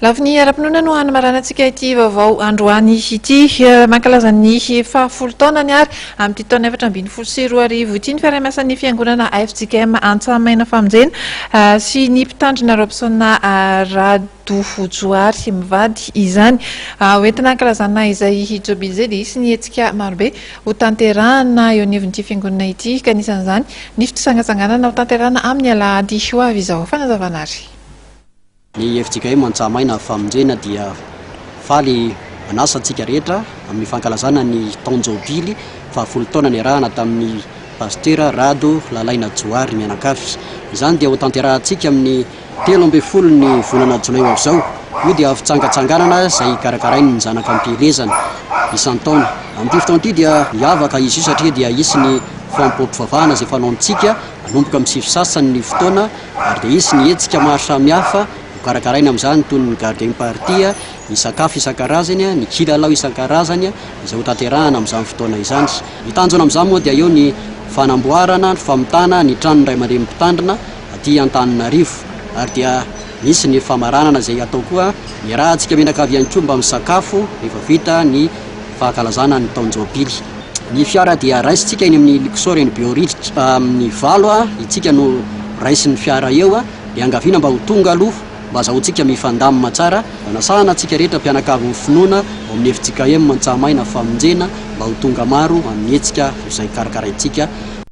Lafiny ara-pinoana no hanamaranatsika ity vaovao androany ity mankalaza ny 10 taonany ary amin'ity taona 2024 ity ny fiaraha-miasan'ny fiangonana AFJKM Antsahamaina Famonjena sy ny mpitandrina Robson Radofojoary mivady izany hoentina ankalazana izay joby izay dia isy ny hetsika marobe ho tanterahana eo anivon'ity fiangonana ity ka anisan'izany ny fitsangatsanganana ho tanterahana amin'ny alahady ho avy izao fanazavana ary. Ny FJKM Antsahamaina Famonjena dia faly manasa antsika rehetra amin'ny fankalazana ny taonjobily 10 taona niarahana tamin'ny pastera Rado Lalaina Joary mianakavy. Izany dia ho tanterahantsika amin'ny 13 ny volana Jolay izao. Io dia fitsangatsanganana izay karakarainy ny zanaka am-pielezana isan-taona. Amin'ity fotoana ity dia miavaka izy io satria dia isy ny fampiompivavahana izay fanaontsika manomboka amin'ny 7 sasany ny fotoana ary dia isy ny hetsika maro samihafa karakaraina amin'izany toy ny gardien party, ny sakafo isan-karazany, ny kilalao isan-karazany izay ho tanterahana amin'izany fotoana izany. Ny tanjona amin'izany moa dia eo ny fanamboarana, ny famitana ny trano iray aman-dreny mpitandrina aty Antananarivo ary dia misy ny famaranana izay atao koa miarahantsika mianakavy ihany koa mba amin'ny sakafo rehefa vita ny fankalazana ny taonjobily. Ny fiara dia raisintsika eny amin'ny Luxor ny Biorititra amin'ny 9 itsika no raisin'ny fiara eo dia angaviana mba ho tonga aloha mba azahoantsika mifandamina tsara. Manasana antsika rehetra mpianakavy ny finoana amin'ny FJKM Antsahamaina Famonjena mba ho tonga maro amin'ny hetsika izay karakaraintsika